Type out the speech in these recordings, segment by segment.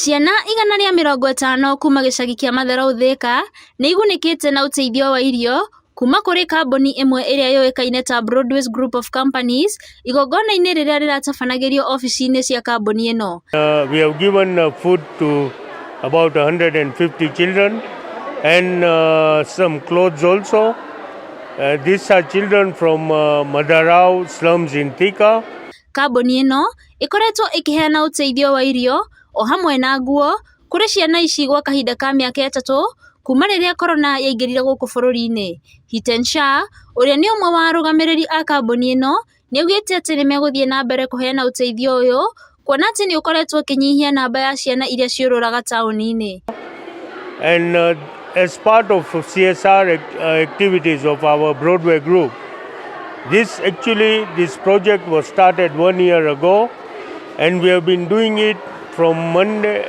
Ciana 150 kuma gĩcagi kĩa Madharau Thika nĩ igunĩkĩte na ũteithio wa irio kuma kũrĩ kambuni ĩmwe ĩrĩa yũĩkaine ta BROADWAYS Group of Companies igongona-inĩ rĩrĩa rĩratabanagĩrio ofici-inĩ cia kambuni ĩno. We have given food to about 150 children and some clothes also. These are children from Madharau slums in Thika. Kambuni ĩno ĩkoretwo ĩkĩheana ũteithio wa irio o hamwe na nguo kũrĩ ciana ici gwa kahinda ka mĩaka 3 kuma rĩrĩa corona yaingĩrire gũkũ bũrũri-inĩ. Hitensha ũrĩa nĩ ũmwe wa arũgamĩrĩri a kambuni ĩno nĩ augĩte atĩ nĩ megũthiĩ na mbere kũheana ũteithio ũyũ kuona atĩ nĩ ũkoretwo ũkĩnyihia namba ya ciana iria ciũrũraga taũni-inĩ. And as part of CSR activities of our Broadway group, this project was started 1 year ago, and we have been doing it from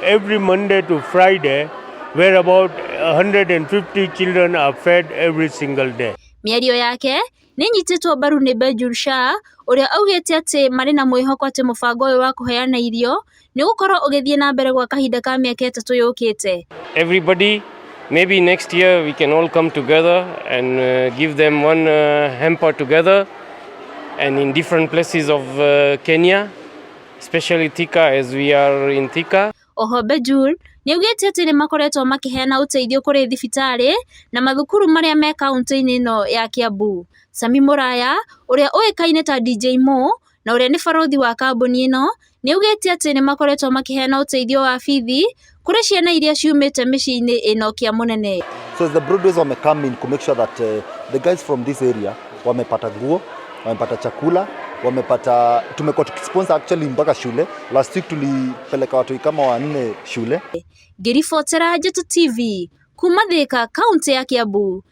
every Monday to Friday, where about 150 children are fed every single day. Mĩario yake nĩ nyitĩtwo mbaru nĩ Benjulsha ũrĩa augĩte atĩ marĩ na mwĩhoko atĩ mũbango ũyũ wa kũheana irio nĩ gũkorwo ũgĩthiĩ na mbere gwa kahinda ka mĩaka 3 yũkĩte. Everybody, maybe next year we can all come together and give them one hamper together and in different places of Kenya, especially Thika as we are in Thika. Oho Benjul nĩ augĩte atĩ nĩ makoretwo makĩheana ũteithio kũrĩ thibitarĩ na mathukuru marĩa me kaunti-inĩ ĩno ya Kiambu. Sami Muraya ũrĩa ũĩkaine ta DJ Mo na ũrĩa nĩ barothi wa kambuni ĩno nĩ augĩte atĩ nĩ makoretwo makĩheana ũteithio wa bithi kũrĩ ciana iria ciumĩte mĩciĩ-inĩ ĩno kĩa mũnene. So the Broadways come in to make sure that the guys from this area wamepata nguo, wamepata chakula, tumekuwa tukisponsor actually mpaka shule. Last week tulipeleka watu kama 4 shule. Ngĩribotera Njata TV kuma Thika, kaunti ya Kiambu.